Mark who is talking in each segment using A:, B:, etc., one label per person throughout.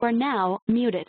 A: are now muted.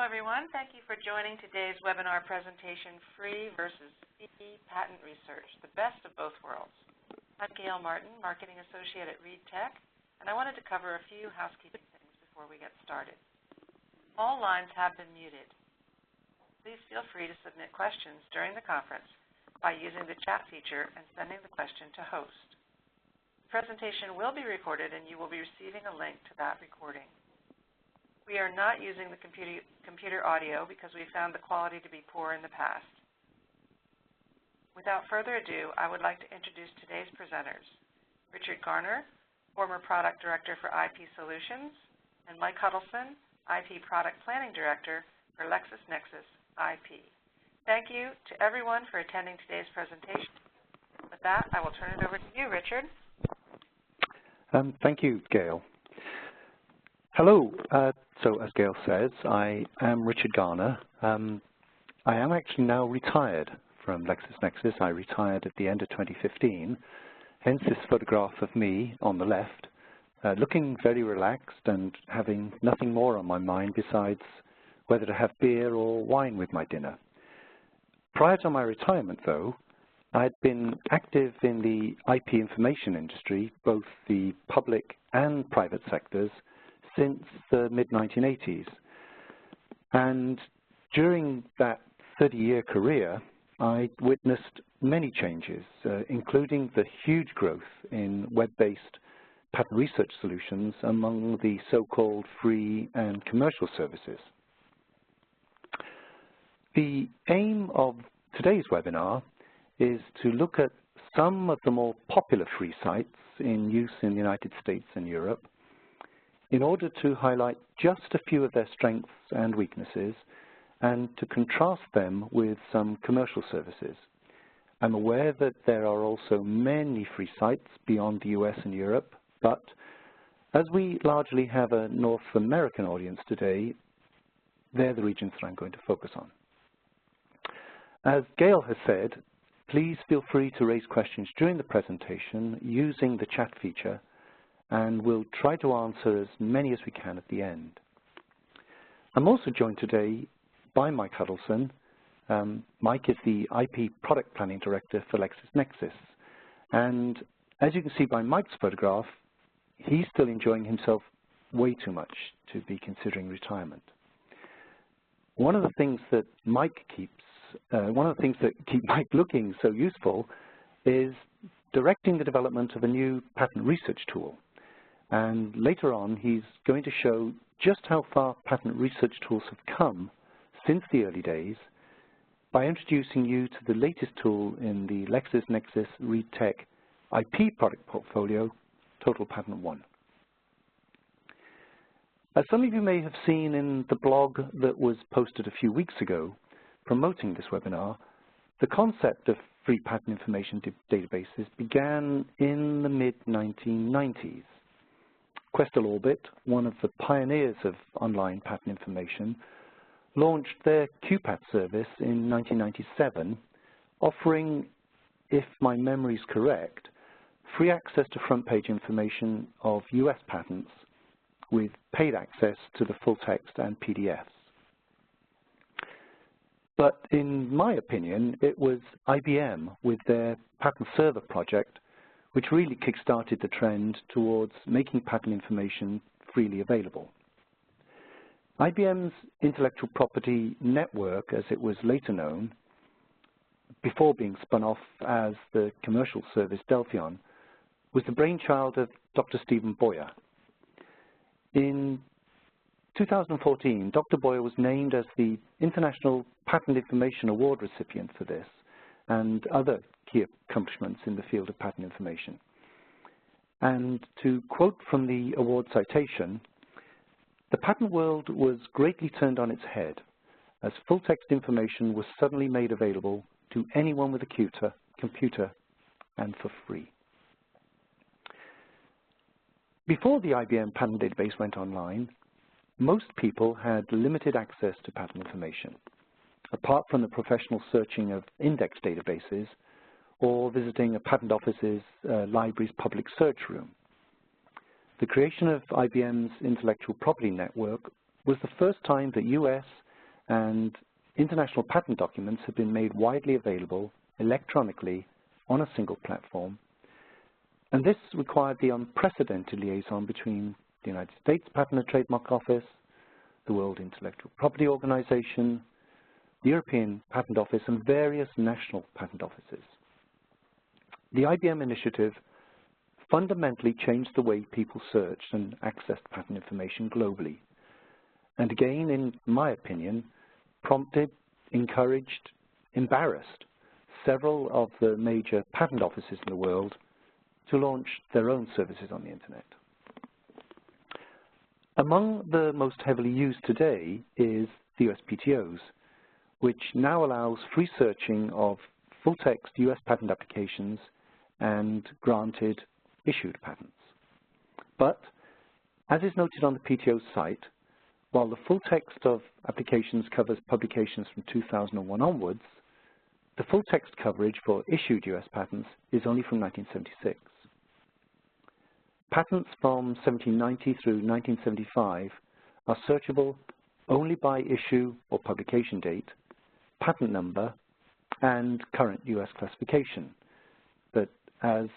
A: Hello, everyone. Thank you for joining today's webinar presentation, Free versus Fee Patent Research, the best of both worlds. I'm Gail Martin, Marketing Associate at Reed Tech, and I wanted to cover a few housekeeping things before we get started. All lines have been muted. Please feel free to submit questions during the conference by using the chat feature and sending the question to host. The presentation will be recorded, and you will be receiving a link to that recording. We are not using the computer audio because we found the quality to be poor in the past. Without further ado, I would like to introduce today's presenters, Richard Garner, former Product Director for IP Solutions, and Mike Hudelson, IP Product Planning Director for LexisNexis IP. Thank you to everyone for attending today's presentation. With that, I will turn it over to you, Richard.
B: Thank you, Gail. Hello. So as Gail says, I am Richard Garner. I am actually now retired from LexisNexis. I retired at the end of 2015, hence this photograph of me on the left, looking very relaxed and having nothing more on my mind besides whether to have beer or wine with my dinner. Prior to my retirement, though, I had been active in the IP information industry, both the public and private sectors, since the mid-1980s. And during that 30-year career, I witnessed many changes, including the huge growth in web-based patent research solutions among the so-called free and commercial services. The aim of today's webinar is to look at some of the more popular free sites in use in the United States and Europe, in order to highlight just a few of their strengths and weaknesses and to contrast them with some commercial services. I'm aware that there are also many free sites beyond the US and Europe, but as we largely have a North American audience today, they're the regions that I'm going to focus on. As Gail has said, please feel free to raise questions during the presentation using the chat feature, and we'll try to answer as many as we can at the end. I'm also joined today by Mike Hudelson. Mike is the IP Product Planning Director for LexisNexis. And as you can see by Mike's photograph, he's still enjoying himself way too much to be considering retirement. One of the things that keep Mike looking so useful is directing the development of a new patent research tool. And later on, he's going to show just how far patent research tools have come since the early days by introducing you to the latest tool in the LexisNexis Reed Tech IP product portfolio, Total Patent One. As some of you may have seen in the blog that was posted a few weeks ago promoting this webinar, the concept of free patent information databases began in the mid-1990s. Questel Orbit, one of the pioneers of online patent information, launched their QPAT service in 1997, offering, if my memory is correct, free access to front-page information of US patents with paid access to the full text and PDFs. But in my opinion, it was IBM with their patent server project which really kick-started the trend towards making patent information freely available. IBM's intellectual property network, as it was later known, before being spun off as the commercial service Delphion, was the brainchild of Dr. Stephen Boyer. In 2014, Dr. Boyer was named as the International Patent Information Award recipient for this and other key accomplishments in the field of patent information. And to quote from the award citation, "The patent world was greatly turned on its head as full-text information was suddenly made available to anyone with a computer and for free." Before the IBM patent database went online, most people had limited access to patent information, apart from the professional searching of index databases or visiting a patent office's library's public search room. The creation of IBM's intellectual property network was the first time that US and international patent documents have been made widely available electronically on a single platform. And this required the unprecedented liaison between the United States Patent and Trademark Office, the World Intellectual Property Organization, the European Patent Office, and various national patent offices. The IBM initiative fundamentally changed the way people searched and accessed patent information globally. And again, in my opinion, prompted, encouraged, embarrassed several of the major patent offices in the world to launch their own services on the Internet. Among the most heavily used today is the USPTO's, which now allows free searching of full-text US patent applications and granted issued patents. But, as is noted on the PTO's site, while the full text of applications covers publications from 2001 onwards, the full text coverage for issued US patents is only from 1976. Patents from 1790 through 1975 are searchable only by issue or publication date, patent number, and current US classification. But as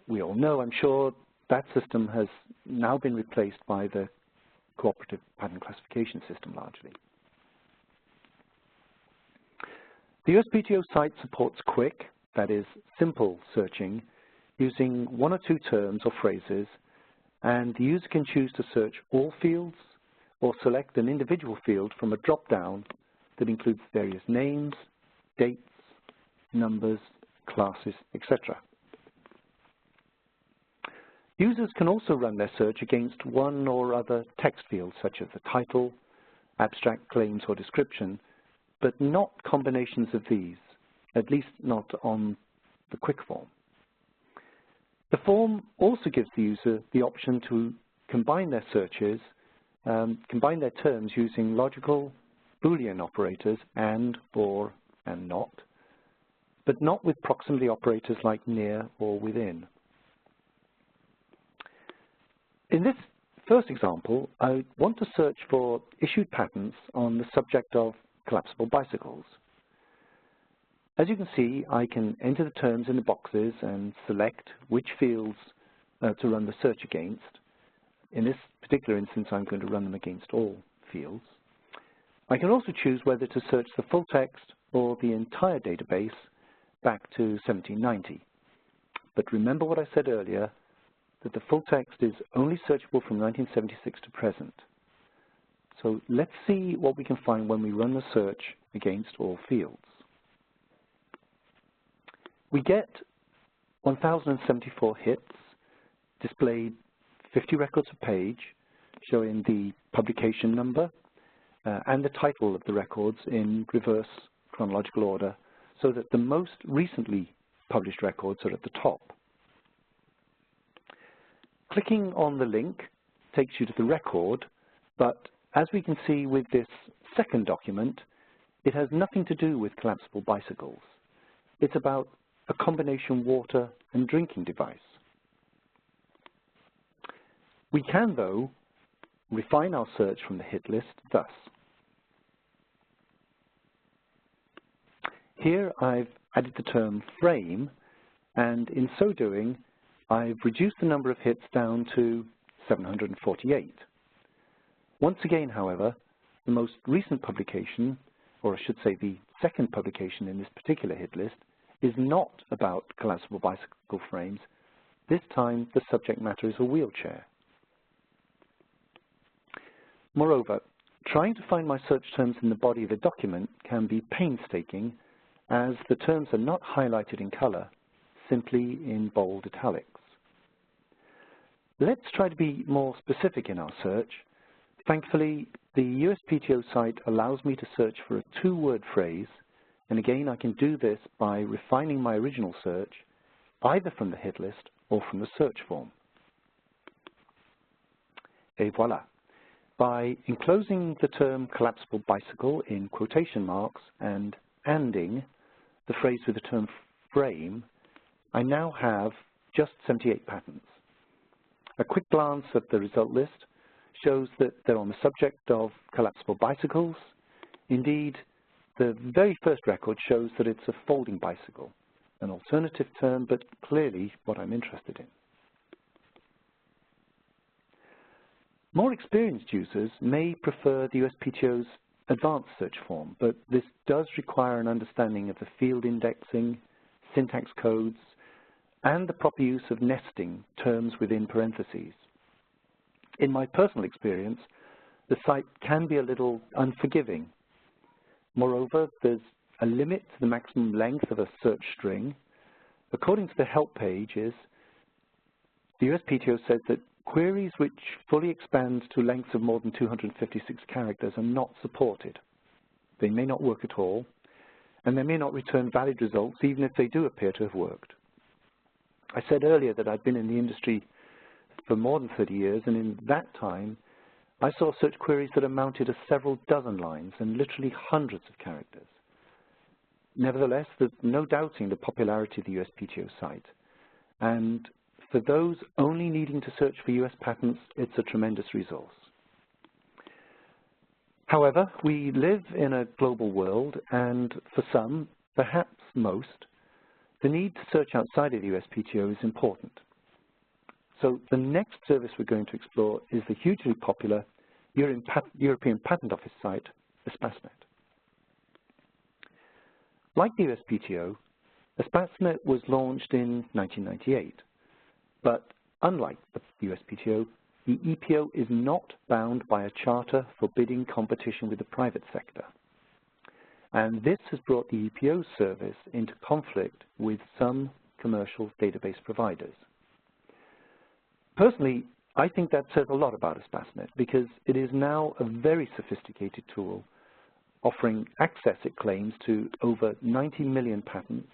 B: we all know, I'm sure, that system has now been replaced by the cooperative patent classification system largely. The USPTO site supports quick, that is, simple searching using one or two terms or phrases, and the user can choose to search all fields or select an individual field from a drop-down that includes various names, dates, numbers, classes, etc. Users can also run their search against one or other text fields, such as the title, abstract claims, or description, but not combinations of these, at least not on the quick form. The form also gives the user the option to combine their searches, combine their terms using logical Boolean operators and, or, and not, but not with proximity operators like near or within. In this first example, I want to search for issued patents on the subject of collapsible bicycles. As you can see, I can enter the terms in the boxes and select which fields to run the search against. In this particular instance, I'm going to run them against all fields. I can also choose whether to search the full text or the entire database back to 1790. But remember what I said earlier, that the full text is only searchable from 1976 to present. So let's see what we can find when we run the search against all fields. We get 1,074 hits, displayed 50 records a page, showing the publication number and the title of the records in reverse chronological order, so that the most recently published records are at the top. Clicking on the link takes you to the record, but as we can see with this second document, it has nothing to do with collapsible bicycles. It's about a combination water and drinking device. We can, though, refine our search from the hit list thus. Here I've added the term frame, and in so doing, I've reduced the number of hits down to 748. Once again, however, the most recent publication, or I should say the second publication in this particular hit list, is not about collapsible bicycle frames. This time, the subject matter is a wheelchair. Moreover, trying to find my search terms in the body of a document can be painstaking, as the terms are not highlighted in color, simply in bold italics. Let's try to be more specific in our search. Thankfully, the USPTO site allows me to search for a two-word phrase, and again, I can do this by refining my original search, either from the hit list or from the search form. Et voila. By enclosing the term collapsible bicycle in quotation marks and anding the phrase with the term frame, I now have just 78 patents. A quick glance at the result list shows that they're on the subject of collapsible bicycles Indeed, the very first record shows that it's a folding bicycle, an alternative term, but clearly what I'm interested in. More experienced users may prefer the USPTO's advanced search form, but this does require an understanding of the field indexing, syntax codes, and the proper use of nesting terms within parentheses. In my personal experience, the site can be a little unforgiving. Moreover, there's a limit to the maximum length of a search string. According to the help pages, the USPTO says that queries which fully expand to lengths of more than 256 characters are not supported. They may not work at all, and they may not return valid results even if they do appear to have worked. I said earlier that I'd been in the industry for more than 30 years, and in that time, I saw search queries that amounted to several dozen lines and literally hundreds of characters. Nevertheless, there's no doubting the popularity of the USPTO site, and for those only needing to search for US patents, it's a tremendous resource. However, we live in a global world, and for some, perhaps most, the need to search outside of the USPTO is important. So the next service we're going to explore is the hugely popular European Patent Office site, Espacenet. Like the USPTO, Espacenet was launched in 1998. But unlike the USPTO, the EPO is not bound by a charter forbidding competition with the private sector. And this has brought the EPO service into conflict with some commercial database providers. Personally, I think that says a lot about Espacenet because it is now a very sophisticated tool offering access, it claims, to over 90 million patents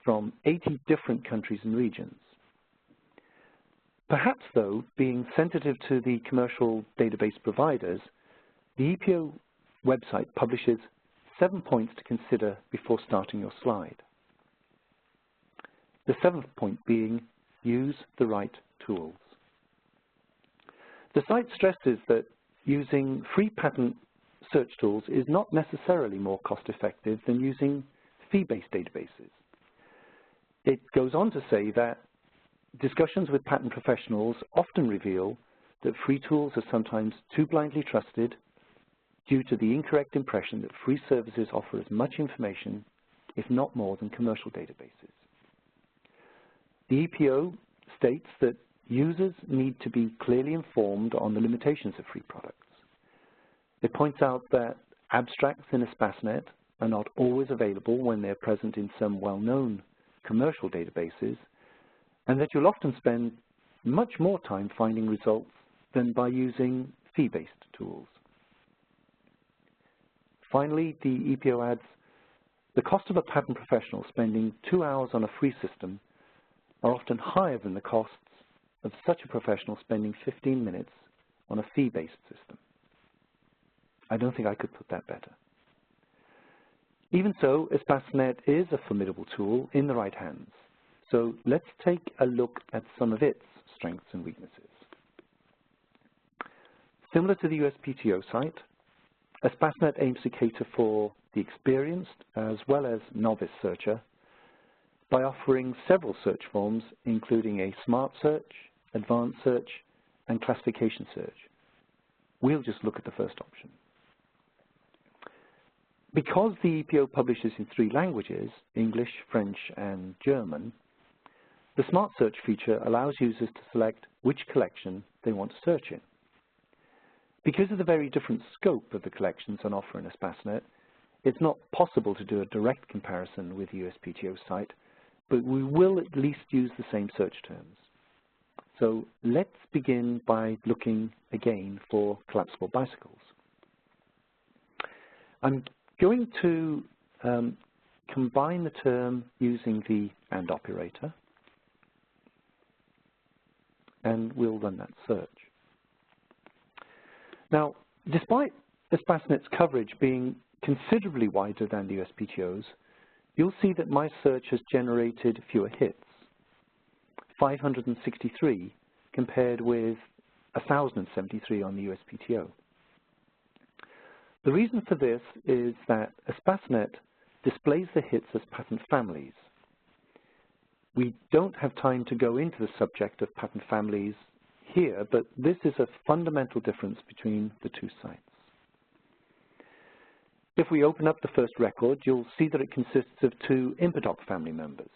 B: from 80 different countries and regions. Perhaps, though, being sensitive to the commercial database providers, the EPO website publishes 7 points to consider before starting your slide. The 7th point being, use the right tools. The site stresses that using free patent search tools is not necessarily more cost-effective than using fee-based databases. It goes on to say that discussions with patent professionals often reveal that free tools are sometimes too blindly trusted due to the incorrect impression that free services offer as much information, if not more, than commercial databases. The EPO states that users need to be clearly informed on the limitations of free products. It points out that abstracts in Espacenet are not always available when they're present in some well-known commercial databases, and that you'll often spend much more time finding results than by using fee-based tools. Finally, the EPO adds, the cost of a patent professional spending 2 hours on a free system are often higher than the costs of such a professional spending 15 minutes on a fee-based system. I don't think I could put that better. Even so, Espacenet is a formidable tool in the right hands. So let's take a look at some of its strengths and weaknesses. Similar to the USPTO site, Espacenet aims to cater for the experienced as well as novice searcher by offering several search forms, including a smart search, advanced search, and classification search. We'll just look at the first option. Because the EPO publishes in 3 languages, English, French, and German, the Smart Search feature allows users to select which collection they want to search in. Because of the very different scope of the collections on offer in Espacenet, it's not possible to do a direct comparison with the USPTO site, but we will at least use the same search terms. So let's begin by looking again for collapsible bicycles. I'm going to combine the term using the AND operator, and we'll run that search. Now, despite Espacenet's coverage being considerably wider than the USPTO's, you'll see that my search has generated fewer hits, 563 compared with 1,073 on the USPTO. The reason for this is that Espacenet displays the hits as patent families. We don't have time to go into the subject of patent families here, but this is a fundamental difference between the two sites. If we open up the first record, you'll see that it consists of two Impodoc family members,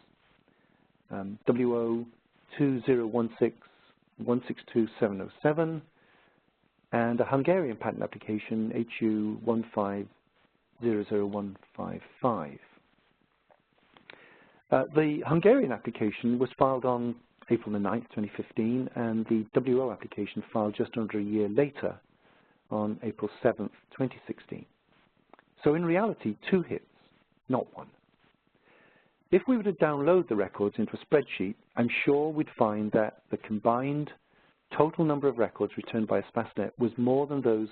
B: WO2016-162707, and a Hungarian patent application, HU1500155. The Hungarian application was filed on April the 9th, 2015, and the WO application filed just under a year later on April 7th, 2016. So in reality, two hits, not one. If we were to download the records into a spreadsheet, I'm sure we'd find that the combined total number of records returned by Espacenet was more than those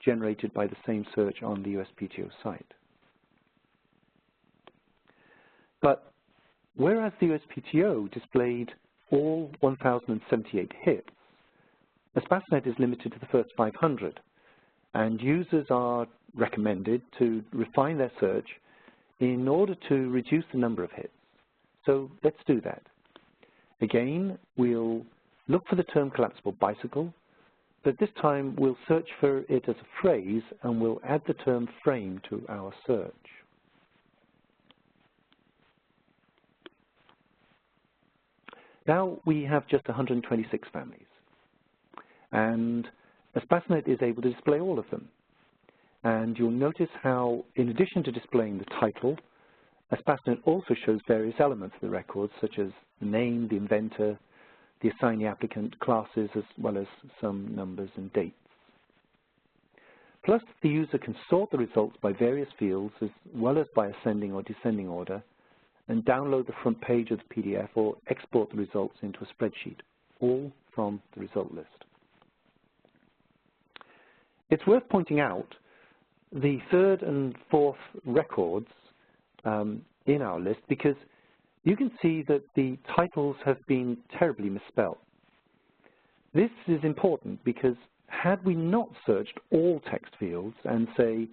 B: generated by the same search on the USPTO site. But whereas the USPTO displayed all 1,078 hits, Espacenet is limited to the first 500, and users are recommended to refine their search in order to reduce the number of hits. So let's do that. Again, we'll look for the term collapsible bicycle, but this time we'll search for it as a phrase and we'll add the term frame to our search. Now we have just 126 families, and Espacenet is able to display all of them. And you'll notice how, in addition to displaying the title, Espacenet also shows various elements of the records, such as the name, the inventor, the assignee applicant, classes, as well as some numbers and dates. Plus, the user can sort the results by various fields, as well as by ascending or descending order, and download the front page of the PDF or export the results into a spreadsheet, all from the result list. It's worth pointing out the third and fourth records in our list, because you can see that the titles have been terribly misspelled. This is important because had we not searched all text fields and, say,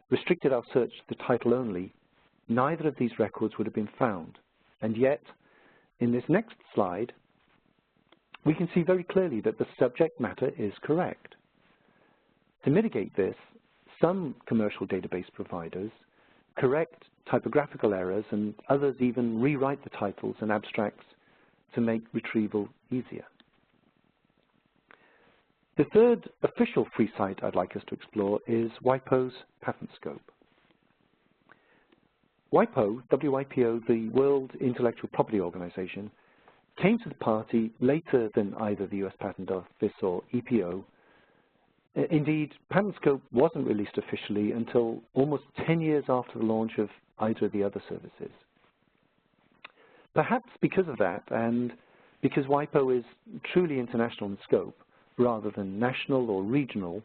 B: restricted our search to the title only, neither of these records would have been found. And yet, in this next slide, we can see very clearly that the subject matter is correct. To mitigate this, some commercial database providers correct typographical errors, and others even rewrite the titles and abstracts to make retrieval easier. The third official free site I'd like us to explore is WIPO's PatentScope. WIPO, W-I-P-O, the World Intellectual Property Organization, came to the party later than either the US Patent Office or EPO. Indeed, PatentScope wasn't released officially until almost 10 years after the launch of either of the other services. Perhaps because of that, and because WIPO is truly international in scope, rather than national or regional,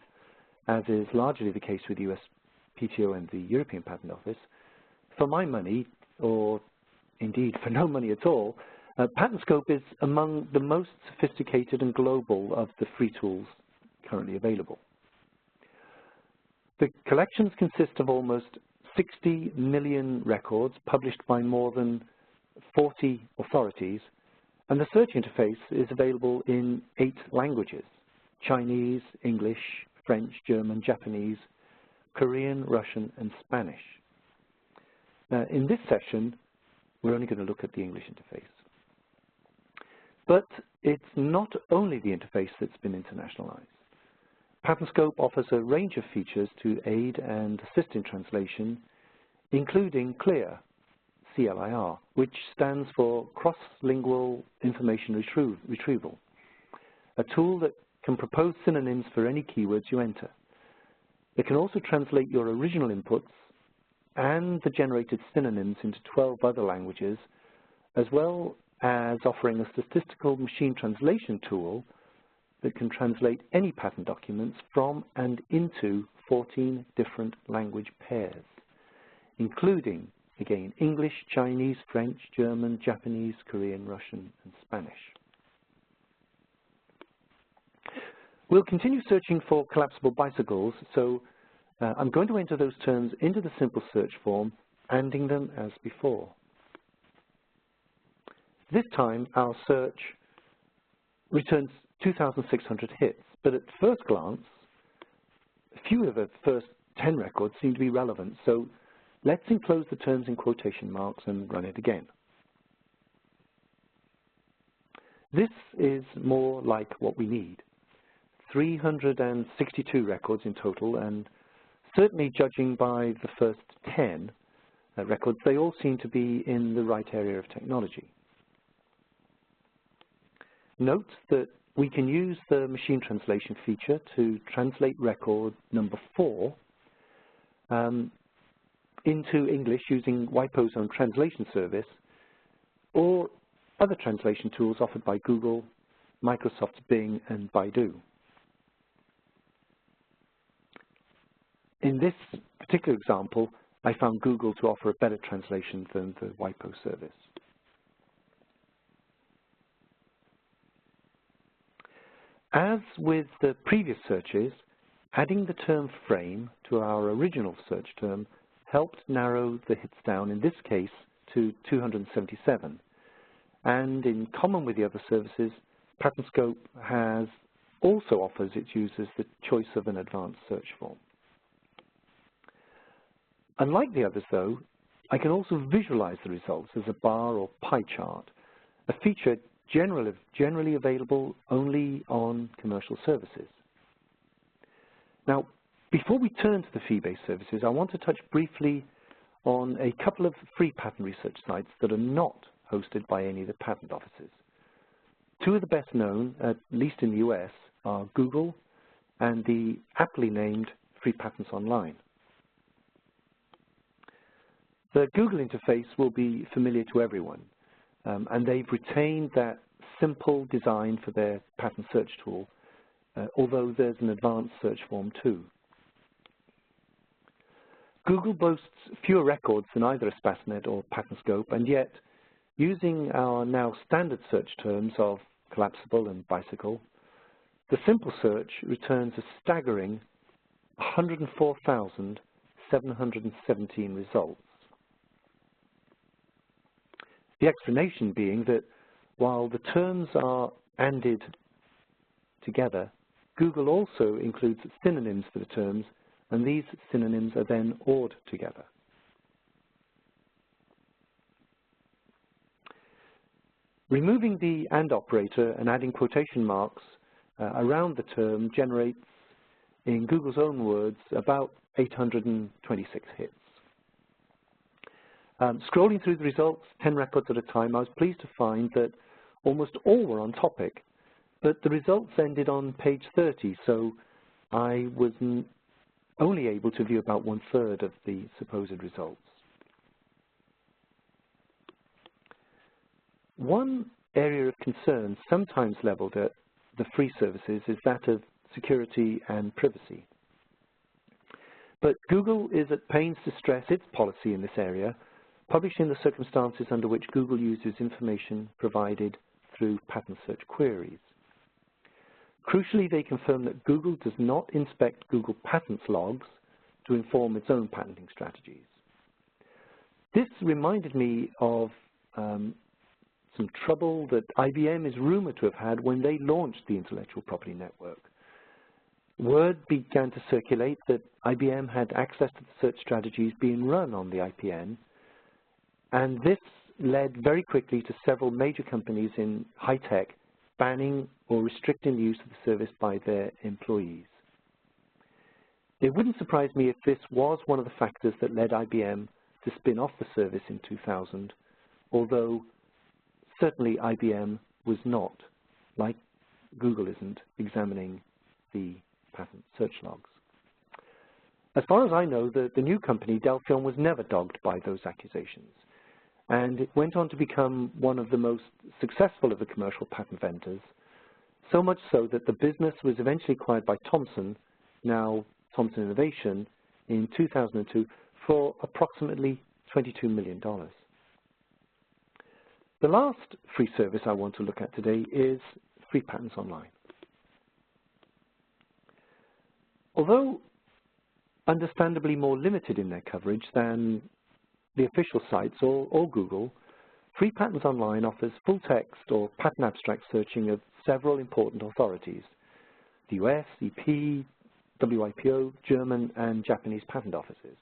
B: as is largely the case with USPTO and the European Patent Office, for my money, or indeed for no money at all, PatentScope is among the most sophisticated and global of the free tools currently available. The collections consist of almost 60 million records published by more than 40 authorities, and the search interface is available in 8 languages: Chinese, English, French, German, Japanese, Korean, Russian, and Spanish. Now, in this session, we're only going to look at the English interface. But it's not only the interface that's been internationalized. PatentScope offers a range of features to aid and assist in translation, including CLIR, C-L-I-R, which stands for Cross-Lingual Information Retrieval, a tool that can propose synonyms for any keywords you enter. It can also translate your original inputs and the generated synonyms into 12 other languages, as well as offering a statistical machine translation tool that can translate any patent documents from and into 14 different language pairs, including, again, English, Chinese, French, German, Japanese, Korean, Russian, and Spanish. We'll continue searching for collapsible bicycles, so I'm going to enter those terms into the simple search form, ending them as before. This time, our search returns 2,600 hits, but at first glance, a few of the first 10 records seem to be relevant, so let's enclose the terms in quotation marks and run it again. This is more like what we need. 362 records in total, and certainly judging by the first 10 records, they all seem to be in the right area of technology. Note that we can use the machine translation feature to translate record number 4 into English using WIPO's own translation service, or other translation tools offered by Google, Microsoft's Bing, and Baidu. In this particular example, I found Google to offer a better translation than the WIPO service. As with the previous searches, adding the term frame to our original search term helped narrow the hits down, in this case, to 277. And in common with the other services, PatentScope also offers its users the choice of an advanced search form. Unlike the others, though, I can also visualize the results as a bar or pie chart, a feature generally available only on commercial services. Now, before we turn to the fee-based services, I want to touch briefly on a couple of free patent research sites that are not hosted by any of the patent offices. Two of the best known, at least in the US, are Google and the aptly named Free Patents Online. The Google interface will be familiar to everyone, and they've retained that simple design for their patent search tool, although there's an advanced search form too. Google boasts fewer records than either Espacenet or PatentScope, and yet, using our now standard search terms of collapsible and bicycle, the simple search returns a staggering 104,717 results. The explanation being that while the terms are ANDed together, Google also includes synonyms for the terms, and these synonyms are then ORed together. Removing the AND operator and adding quotation marks around the term generates, in Google's own words, about 826 hits. Scrolling through the results, 10 records at a time, I was pleased to find that almost all were on topic, but the results ended on page 30, so I was only able to view about 1/3 of the supposed results. One area of concern sometimes leveled at the free services is that of security and privacy. But Google is at pains to stress its policy in this area, publishing the circumstances under which Google uses information provided through patent search queries. Crucially, they confirm that Google does not inspect Google Patents logs to inform its own patenting strategies. This reminded me of some trouble that IBM is rumored to have had when they launched the Intellectual Property Network. Word began to circulate that IBM had access to the search strategies being run on the IPN, and this led very quickly to several major companies in high tech banning or restricting the use of the service by their employees. It wouldn't surprise me if this was one of the factors that led IBM to spin off the service in 2000, although certainly IBM was not, like Google isn't, examining the patent search logs. As far as I know, the new company, Delphion, was never dogged by those accusations, and it went on to become one of the most successful of the commercial patent vendors, so much so that the business was eventually acquired by Thomson, now Thomson Innovation, in 2002 for approximately $22 million. The last free service I want to look at today is Free Patents Online. Although understandably more limited in their coverage than the official sites or Google, Free Patents Online offers full text or patent abstract searching of several important authorities: the US, EP, WIPO, German, and Japanese patent offices.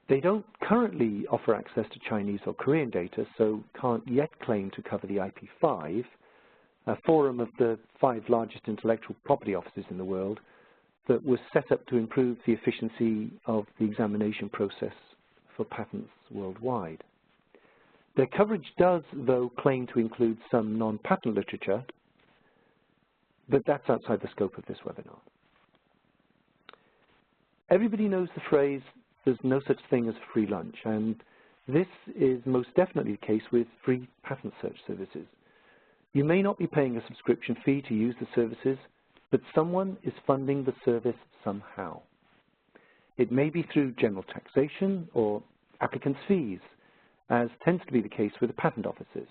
B: They don't currently offer access to Chinese or Korean data, so can't yet claim to cover the IP5, a forum of the 5 largest intellectual property offices in the world that was set up to improve the efficiency of the examination process for patents worldwide. Their coverage does, though, claim to include some non-patent literature, but that's outside the scope of this webinar. Everybody knows the phrase, "There's no such thing as free lunch," and this is most definitely the case with free patent search services. You may not be paying a subscription fee to use the services, but someone is funding the service somehow. It may be through general taxation or applicants' fees, as tends to be the case with the patent offices.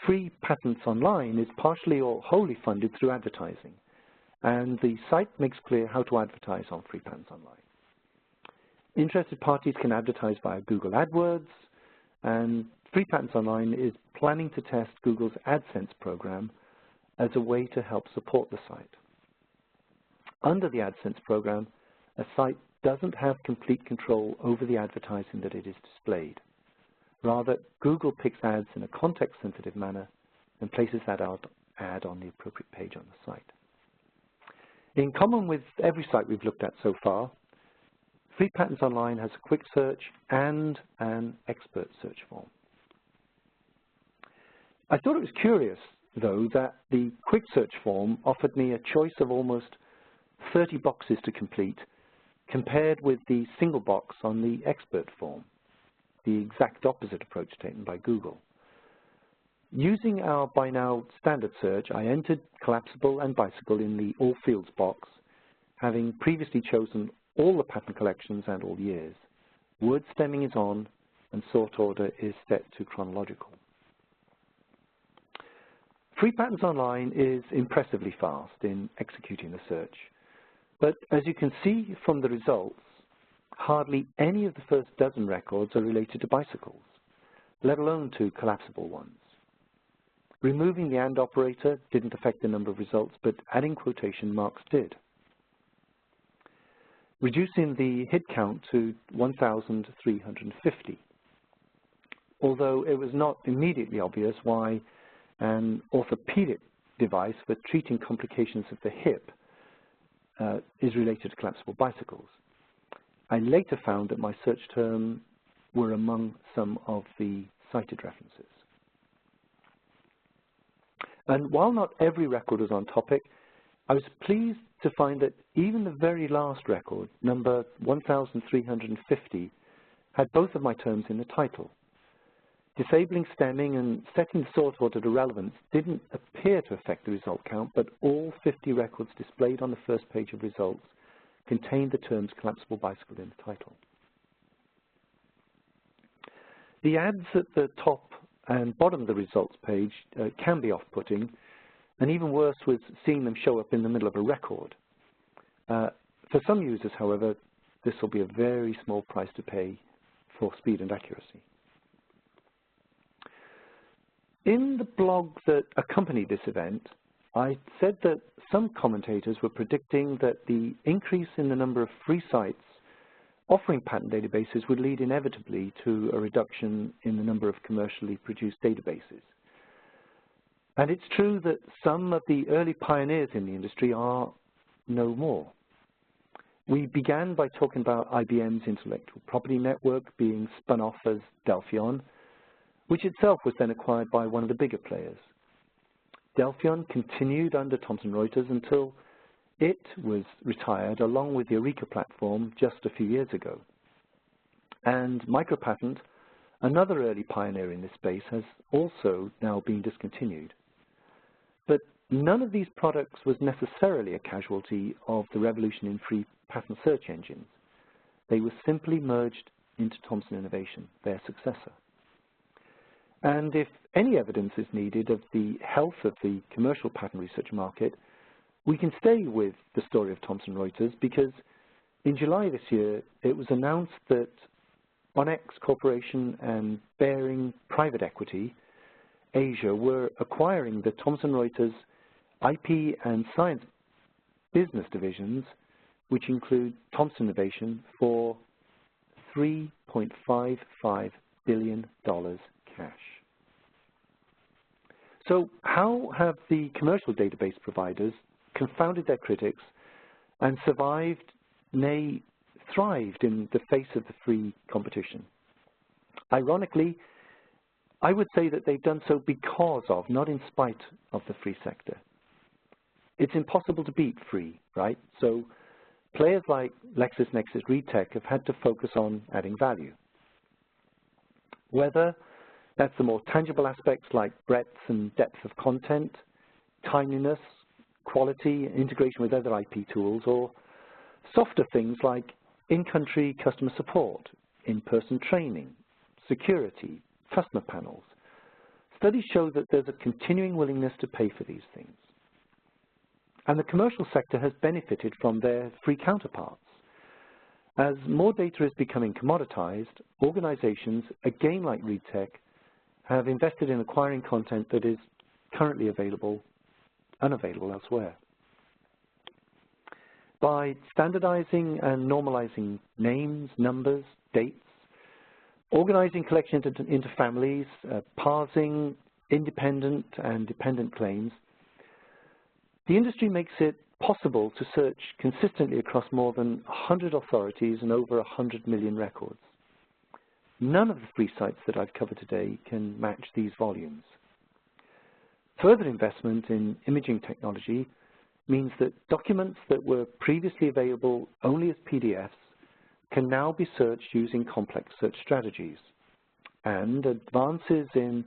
B: Free Patents Online is partially or wholly funded through advertising, and the site makes clear how to advertise on Free Patents Online. Interested parties can advertise via Google AdWords, and Free Patents Online is planning to test Google's AdSense program as a way to help support the site. Under the AdSense program, a site doesn't have complete control over the advertising that it is displayed. Rather, Google picks ads in a context-sensitive manner and places that ad on the appropriate page on the site. In common with every site we've looked at so far, Free Patents Online has a quick search and an expert search form. I thought it was curious, though, that the quick search form offered me a choice of almost 30 boxes to complete, compared with the single box on the expert form, the exact opposite approach taken by Google. Using our by now standard search, I entered collapsible and bicycle in the All Fields box, having previously chosen all the patent collections and all years. Word stemming is on, and sort order is set to chronological. Free Patents Online is impressively fast in executing the search, but as you can see from the results, hardly any of the first dozen records are related to bicycles, let alone to collapsible ones. Removing the AND operator didn't affect the number of results, but adding quotation marks did. Reducing the hit count to 1,350, although it was not immediately obvious why an orthopedic device for treating complications of the hip is related to collapsible bicycles. I later found that my search terms were among some of the cited references. And while not every record was on topic, I was pleased to find that even the very last record, number 1,350, had both of my terms in the title. Disabling stemming and setting the sort order to relevance didn't appear to affect the result count, but all 50 records displayed on the first page of results contained the terms collapsible bicycle in the title. The ads at the top and bottom of the results page can be off-putting, and even worse was seeing them show up in the middle of a record. For some users, however, this will be a very small price to pay for speed and accuracy. In the blog that accompanied this event, I said that some commentators were predicting that the increase in the number of free sites offering patent databases would lead inevitably to a reduction in the number of commercially produced databases. And it's true that some of the early pioneers in the industry are no more. We began by talking about IBM's intellectual property network being spun off as Delphion, which itself was then acquired by one of the bigger players. Delphion continued under Thomson Reuters until it was retired along with the Eureka platform just a few years ago. And MicroPatent, another early pioneer in this space, has also now been discontinued. But none of these products was necessarily a casualty of the revolution in free patent search engines. They were simply merged into Thomson Innovation, their successor. And if any evidence is needed of the health of the commercial patent research market, we can stay with the story of Thomson Reuters because in July this year, it was announced that Onex Corporation and Baring Private Equity Asia were acquiring the Thomson Reuters IP and Science business divisions, which include Thomson Innovation, for $3.55 billion cash. So how have the commercial database providers confounded their critics and survived, nay, thrived in the face of the free competition? Ironically, I would say that they've done so because of, not in spite of, the free sector. It's impossible to beat free, right? So players like LexisNexis ReadTech have had to focus on adding value. Whether that's the more tangible aspects like breadth and depth of content, timeliness, quality, integration with other IP tools, or softer things like in-country customer support, in-person training, security, customer panels. Studies show that there's a continuing willingness to pay for these things. And the commercial sector has benefited from their free counterparts. As more data is becoming commoditized, organizations, again like ReadTech, have invested in acquiring content that is currently unavailable elsewhere. By standardizing and normalizing names, numbers, dates, organizing collections into families, parsing independent and dependent claims, the industry makes it possible to search consistently across more than 100 authorities and over 100 million records. None of the free sites that I've covered today can match these volumes. Further investment in imaging technology means that documents that were previously available only as PDFs can now be searched using complex search strategies. And advances in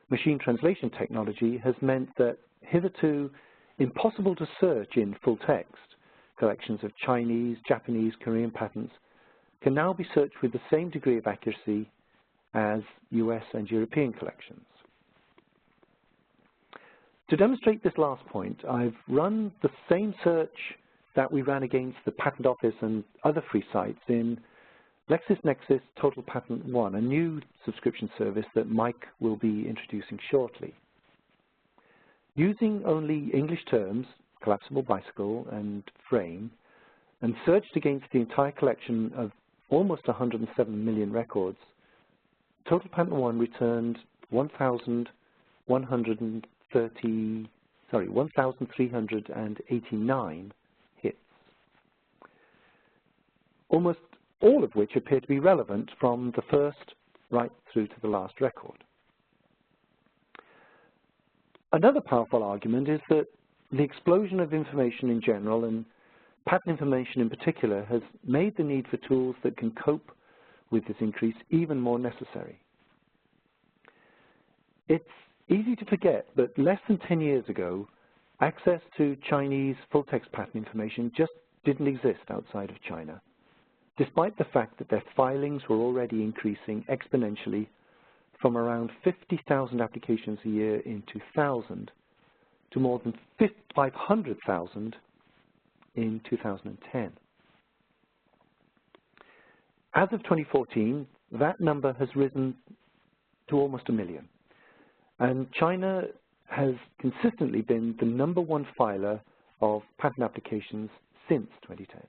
B: machine translation technology has meant that hitherto impossible to search in full text collections of Chinese, Japanese, Korean patents can now be searched with the same degree of accuracy as US and European collections. To demonstrate this last point, I've run the same search that we ran against the Patent Office and other free sites in LexisNexis Total Patent 1, a new subscription service that Mike will be introducing shortly. Using only English terms, collapsible bicycle and frame, and searched against the entire collection of almost 107 million records, Total Patent 1 returned 1,389 hits, almost all of which appear to be relevant from the first right through to the last record. Another powerful argument is that the explosion of information in general and patent information in particular has made the need for tools that can cope with this increase even more necessary. It's easy to forget, but less than 10 years ago, access to Chinese full-text patent information just didn't exist outside of China, despite the fact that their filings were already increasing exponentially from around 50,000 applications a year in 2000 to more than 500,000 in 2010. As of 2014, that number has risen to almost 1 million. And China has consistently been the #1 filer of patent applications since 2010.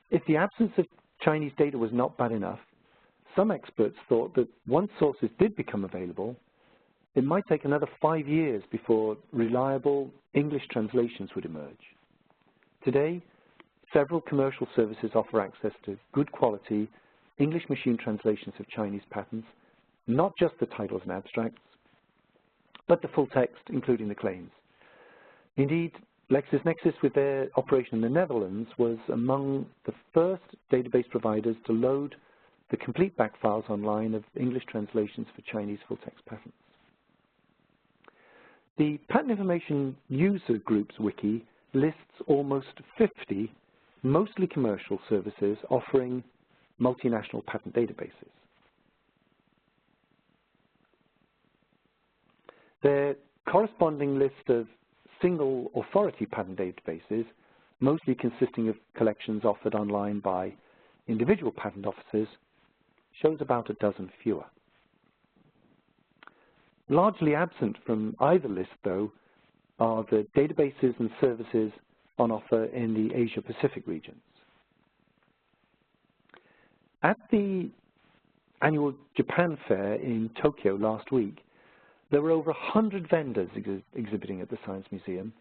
B: If the absence of Chinese data was not bad enough, some experts thought that once sources did become available, it might take another 5 years before reliable English translations would emerge. Today, several commercial services offer access to good quality English machine translations of Chinese patents, not just the titles and abstracts, but the full text, including the claims. Indeed, LexisNexis, with their operation in the Netherlands, was among the first database providers to load the complete back files online of English translations for Chinese full-text patents. The Patent Information User Group's wiki lists almost 50, mostly commercial services offering multinational patent databases. Their corresponding list of single authority patent databases mostly consisting of collections offered online by individual patent offices, shows about a dozen fewer. Largely absent from either list, though, are the databases and services on offer in the Asia-Pacific regions. At the annual Japan Fair in Tokyo last week, there were over 100 vendors exhibiting at the Science Museum,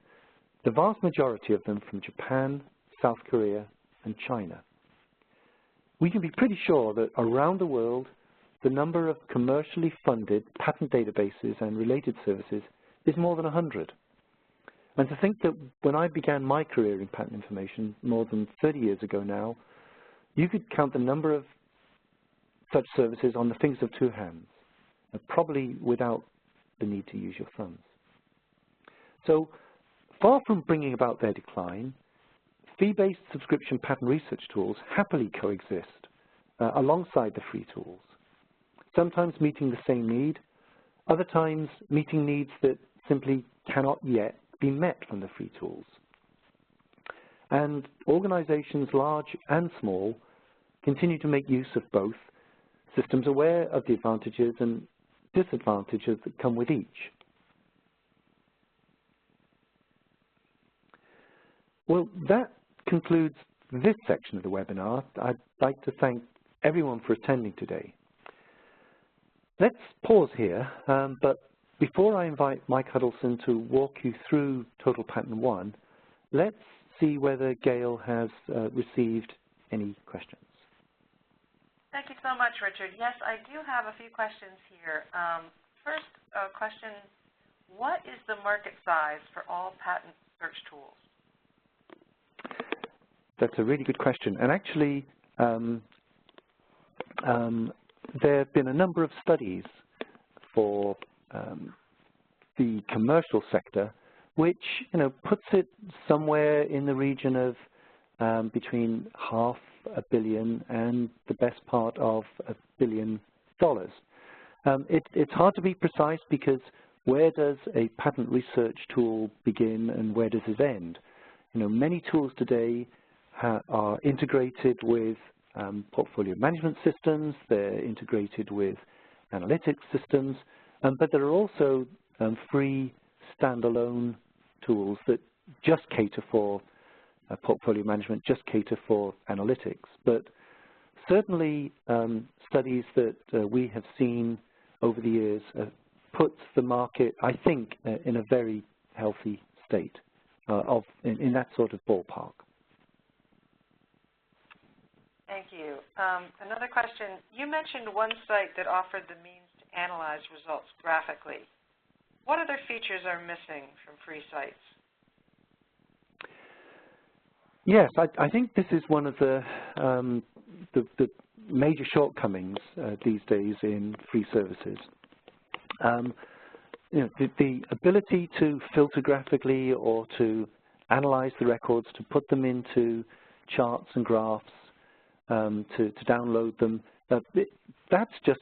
B: the vast majority of them from Japan, South Korea, and China. We can be pretty sure that around the world, the number of commercially funded patent databases and related services is more than 100. And to think that when I began my career in patent information more than 30 years ago now, you could count the number of such services on the fingers of two hands, probably without the need to use your thumbs. So far from bringing about their decline, fee-based subscription patent research tools happily coexist alongside the free tools, sometimes meeting the same need, other times meeting needs that simply cannot yet be met from the free tools. And organizations large and small continue to make use of both, systems aware of the advantages and disadvantages that come with each. Well, that concludes this section of the webinar. I'd like to thank everyone for attending today. Let's pause here, but before I invite Mike Hudelson to walk you through Total Patent 1, let's see whether Gail has received any questions.
A: Thank you so much, Richard. Yes, I do have a few questions here. First question, what is the market size for all patent search tools?
B: That's a really good question. And actually, there have been a number of studies for the commercial sector, which puts it somewhere in the region of between $500 million and the best part of $1 billion. It's hard to be precise because where does a patent research tool begin and where does it end? Many tools today are integrated with portfolio management systems, they're integrated with analytics systems, but there are also free standalone tools that just cater for portfolio management, just cater for analytics. But certainly studies that we have seen over the years puts the market, I think, in a very healthy state, in that sort of ballpark.
A: Thank you. Another question. You mentioned one site that offered the means to analyze results graphically. What other features are missing from free sites?
B: Yes, I think this is one of the major shortcomings these days in free services. The ability to filter graphically or to analyze the records, to put them into charts and graphs, to download them, that's just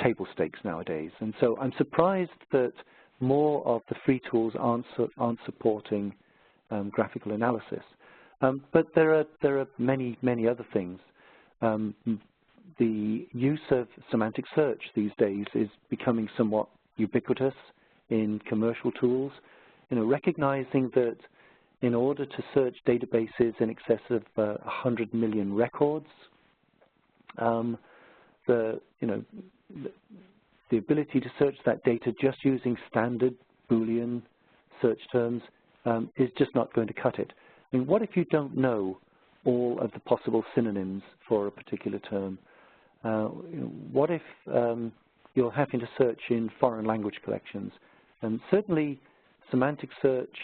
B: table stakes nowadays. And so I'm surprised that more of the free tools aren't supporting graphical analysis. But there are many, many other things. The use of semantic search these days is becoming somewhat ubiquitous in commercial tools. Recognizing that in order to search databases in excess of 100 million records, the ability to search that data just using standard Boolean search terms is just not going to cut it. I mean, what if you don't know all of the possible synonyms for a particular term? What if you're having to search in foreign language collections? And certainly, semantic search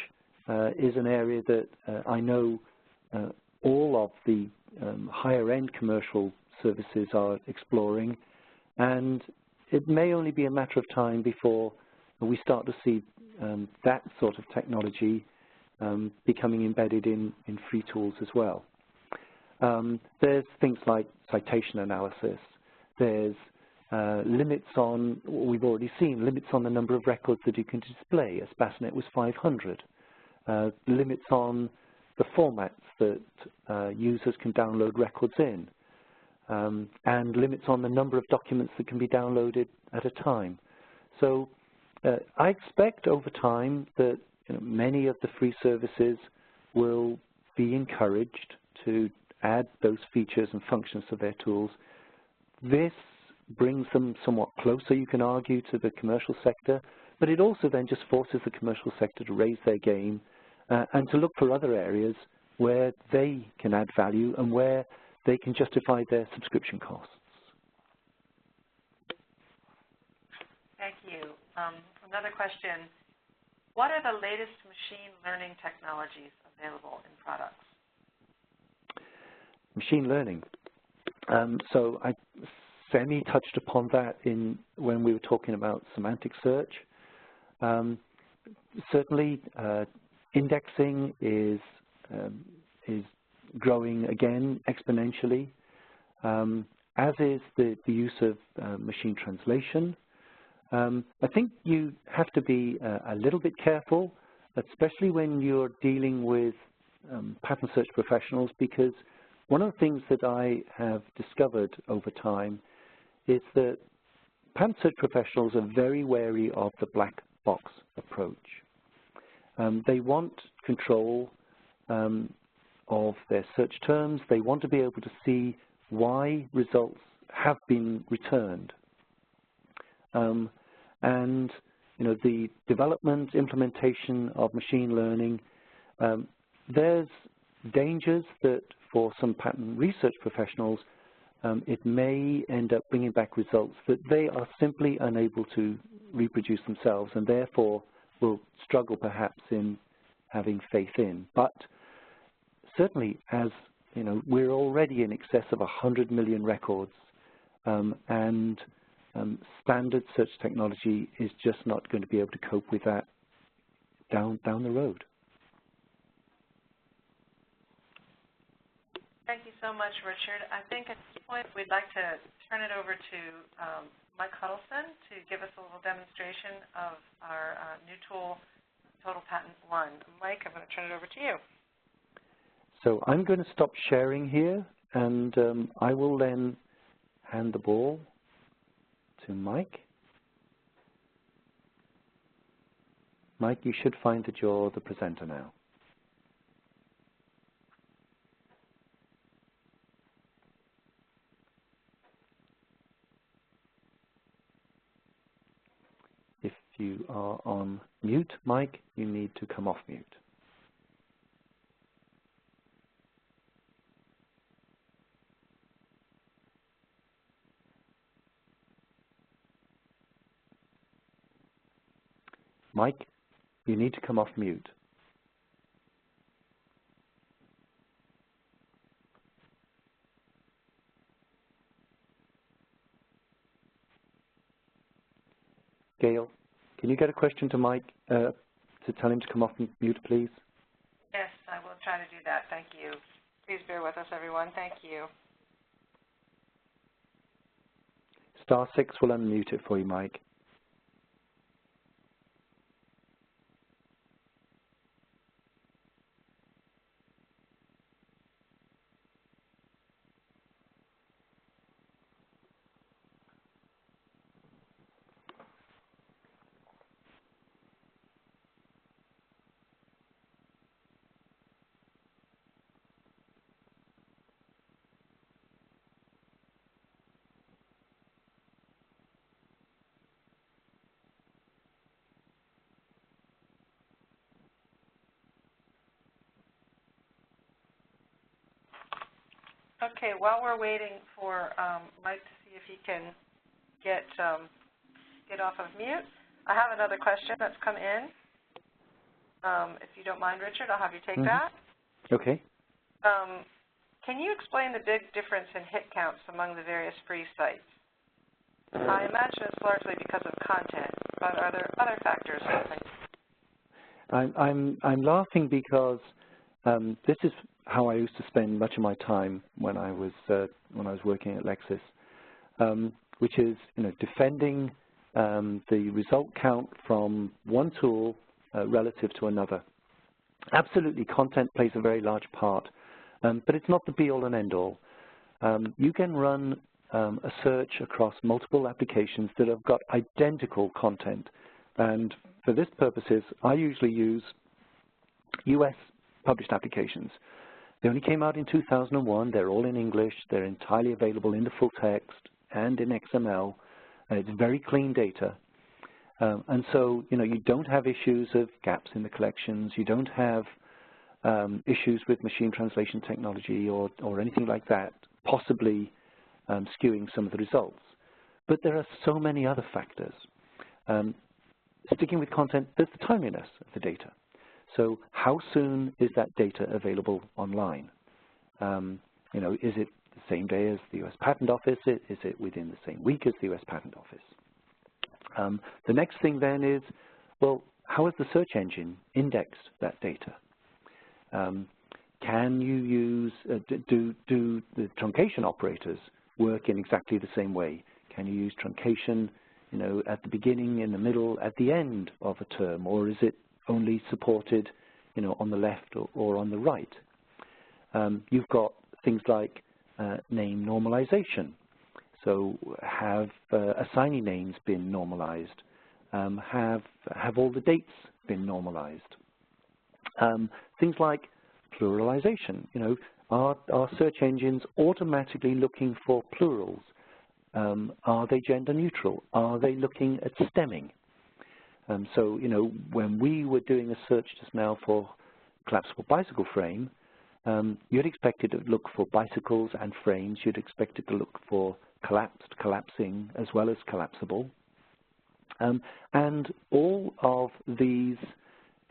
B: is an area that I know all of the higher-end commercial services are exploring, and it may only be a matter of time before we start to see that sort of technology becoming embedded in free tools as well. There's things like citation analysis. There's limits on, we've already seen, limits on the number of records that you can display. Espacenet was 500. Limits on the formats that users can download records in, and limits on the number of documents that can be downloaded at a time. So I expect over time that many of the free services will be encouraged to add those features and functions to their tools. This brings them somewhat closer, you can argue, to the commercial sector, but it also then just forces the commercial sector to raise their game and to look for other areas where they can add value and where they can justify their subscription costs.
A: Thank you. Another question. What are the latest machine learning technologies available in products?
B: Machine learning. So I semi-touched upon that when we were talking about semantic search. Certainly, indexing is growing again exponentially, as is the use of machine translation. I think you have to be a little bit careful, especially when you're dealing with patent search professionals, because one of the things that I have discovered over time is that patent search professionals are very wary of the black box approach. They want control of their search terms. They want to be able to see why results have been returned. And the development, implementation of machine learning, there's dangers that for some patent research professionals, it may end up bringing back results that they are simply unable to reproduce themselves, and therefore will struggle perhaps in having faith in. But certainly, as we're already in excess of 100 million records, and standard search technology is just not going to be able to cope with that down the road.
A: Thank you so much, Richard. I think at this point we'd like to turn it over to Mike Hudelson to give us a little demonstration of our new tool, Total Patent 1. Mike, I'm going to turn it over to you.
B: So I'm going to stop sharing here, and I will then hand the ball to Mike. Mike, you should find that you're the presenter now. If you are on mute, Mike, you need to come off mute. Mike, you need to come off mute. Gail, can you get a question to Mike to tell him to come off mute, please?
A: Yes, I will try to do that. Thank you. Please bear with us, everyone. Thank you.
B: *6 will unmute it for you, Mike.
A: Okay, while we're waiting for Mike to see if he can get off of mute, I have another question that's come in. If you don't mind, Richard, I'll have you take that.
B: Okay.
A: Can you explain the big difference in hit counts among the various free sites? I imagine it's largely because of content, but are there other factors?
B: I'm laughing because this is how I used to spend much of my time when I was working at Lexis, which is defending the result count from one tool relative to another. Absolutely, content plays a very large part, but it's not the be-all and end-all. You can run a search across multiple applications that have got identical content, and for this purposes, I usually use US published applications. They only came out in 2001. They're all in English. They're entirely available in the full text and in XML. It's very clean data. And so, you don't have issues of gaps in the collections. You don't have issues with machine translation technology or anything like that, possibly skewing some of the results. But there are so many other factors. Sticking with content, there's the timeliness of the data. So how soon is that data available online? Is it the same day as the US Patent Office? Is it within the same week as the US Patent Office? The next thing then is, well, how has the search engine indexed that data? Can you use, do the truncation operators work in exactly the same way? Can you use truncation, at the beginning, in the middle, at the end of a term, or is it only supported, on the left or on the right? You've got things like name normalization. So have assignee names been normalized? Have all the dates been normalized? Things like pluralization. Are search engines automatically looking for plurals? Are they gender neutral? Are they looking at stemming? So, when we were doing a search just now for collapsible bicycle frame, you'd expect it to look for bicycles and frames. You'd expect it to look for collapsed, collapsing, as well as collapsible. And all of these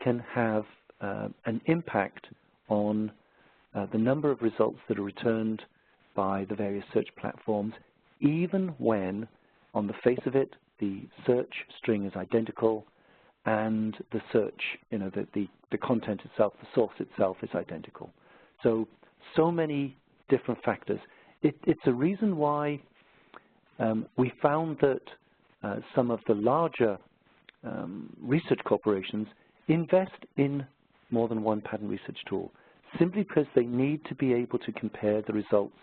B: can have an impact on the number of results that are returned by the various search platforms, even when, on the face of it, the search string is identical and the search, the content itself, the source itself is identical. So many different factors. It's a reason why we found that some of the larger research corporations invest in more than one patent research tool, simply because they need to be able to compare the results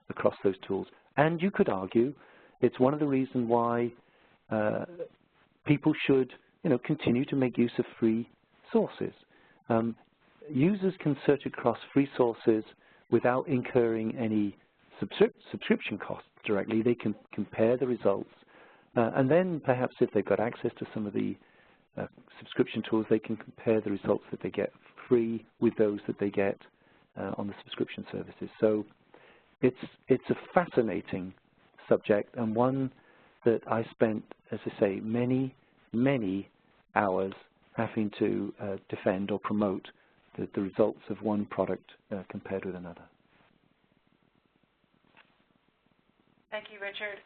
B: across those tools. And you could argue it's one of the reasons why people should, continue to make use of free sources. Users can search across free sources without incurring any subscription costs directly. They can compare the results. And then perhaps if they've got access to some of the subscription tools, they can compare the results that they get free with those that they get on the subscription services. So it's a fascinating subject, and one that I spent, as I say, many hours having to defend or promote the results of one product compared with another.
A: Thank you, Richard.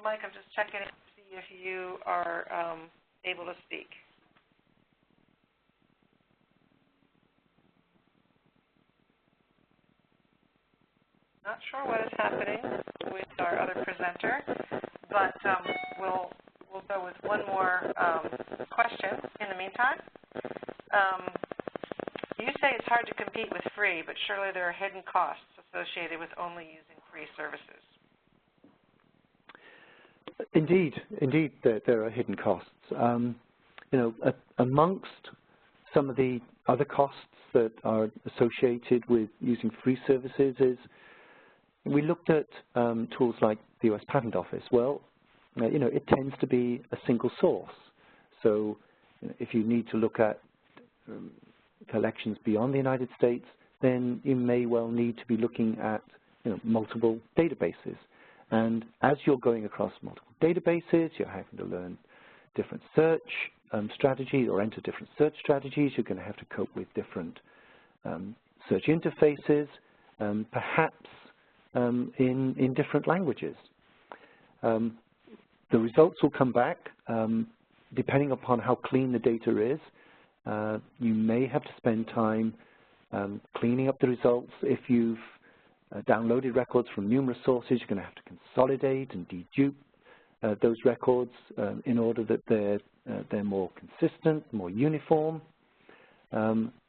A: Mike, I'm just checking in to see if you are able to speak. Not sure what is happening with our other presenter, but we'll go with one more question in the meantime. You say it's hard to compete with free, but surely there are hidden costs associated with only using free services.
B: Indeed, there are hidden costs. Amongst some of the other costs that are associated with using free services is we looked at tools like the US Patent Office. Well, it tends to be a single source. So if you need to look at collections beyond the United States, then you may well need to be looking at multiple databases. And as you're going across multiple databases, you're having to learn different search strategies or enter different search strategies. You're going to have to cope with different search interfaces, perhaps in different languages. The results will come back depending upon how clean the data is. You may have to spend time cleaning up the results. If you've downloaded records from numerous sources, you're going to have to consolidate and dedupe those records in order that they're more consistent, more uniform.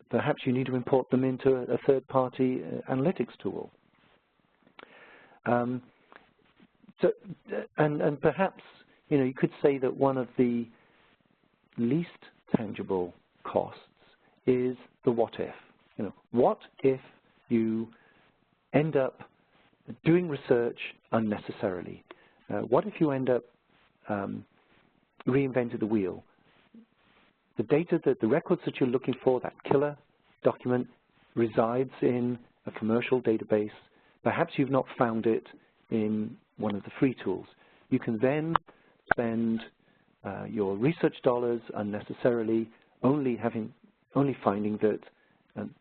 B: perhaps you need to import them into a third-party analytics tool. And perhaps, you know, you could say that one of the least tangible costs is the what if. You know, what if you end up doing research unnecessarily? What if you end up reinventing the wheel? The data, the records that you're looking for, that killer document, resides in a commercial database. Perhaps you've not found it in one of the free tools. You can then spend your research dollars unnecessarily, only finding that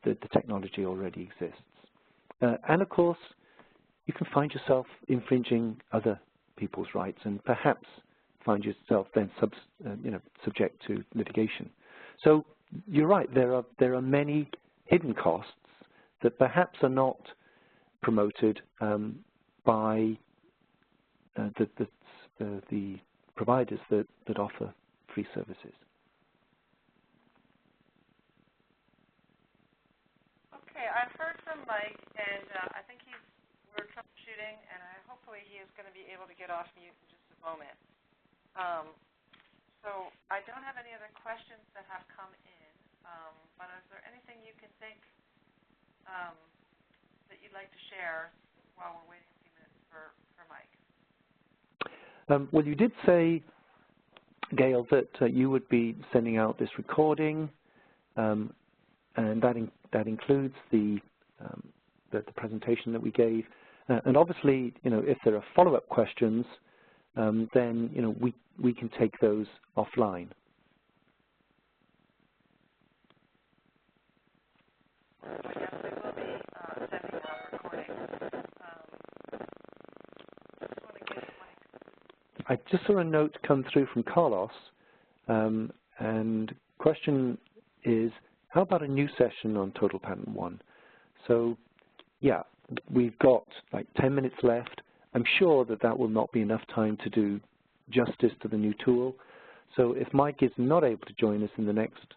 B: the technology already exists. And of course, you can find yourself infringing other people's rights, and perhaps find yourself then subject to litigation. So you're right. There are many hidden costs that perhaps are not promoted by the providers that offer free services.
A: Okay, I've heard from Mike, and I think we're troubleshooting, and hopefully he is going to be able to get off mute in just a moment. So I don't have any other questions that have come in, but is there anything you can think that you'd like to share while we're waiting a few minutes for Mike?
B: Well, you did say, Gail, that you would be sending out this recording, and that includes the presentation that we gave. And obviously, you know, if there are follow-up questions, then you know we can take those offline.
A: Yes, we will be sending out a recording. Just want to give Mike.
B: I just saw a note come through from Carlos, and question is, how about a new session on Total Patent 1? So, yeah, we've got like 10 minutes left. I'm sure that will not be enough time to do justice to the new tool. So if Mike is not able to join us in the next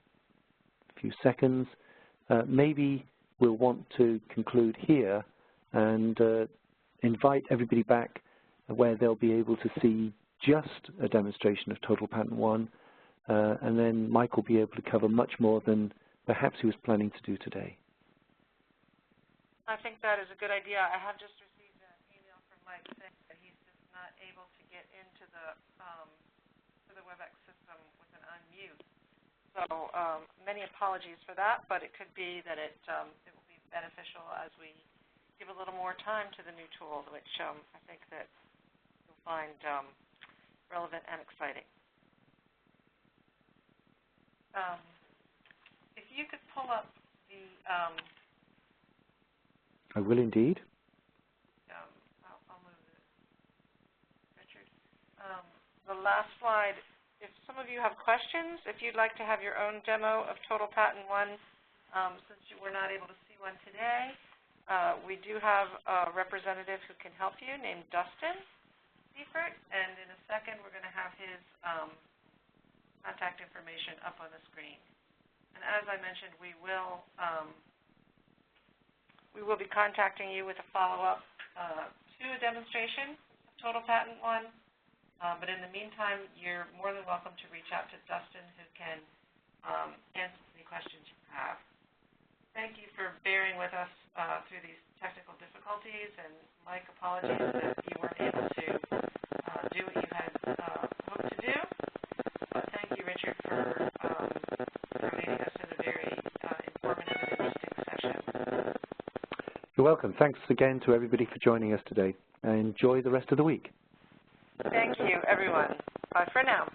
B: few seconds, maybe we'll want to conclude here and invite everybody back where they'll be able to see just a demonstration of Total Patent 1, and then Mike will be able to cover much more than perhaps he was planning to do today.
A: I think that is a good idea. I have just received an email from Mike saying that he's just not able to get into the WebEx system with an unmute. So many apologies for that, but it could be that it will be beneficial as we give a little more time to the new tool, which I think that you'll find relevant and exciting. If you could pull up the
B: I will indeed.
A: I'll move it, Richard. The last slide, if some of you have questions, if you'd like to have your own demo of Total Patent 1, since you were not able to see one today, we do have a representative who can help you named Dustin Seifert, and in a second we're going to have his contact information up on the screen. And as I mentioned, we will be contacting you with a follow-up to a demonstration of Total Patent 1. But in the meantime, you're more than welcome to reach out to Dustin, who can answer any questions you have. Thank you for bearing with us through these technical difficulties. And Mike, apologies that you weren't able to do what you had hoped to do. But thank you, Richard, for leading us in a very informative and interesting session.
B: You're welcome. Thanks again to everybody for joining us today. And enjoy the rest of the week.
A: Thank you, everyone. Bye for now.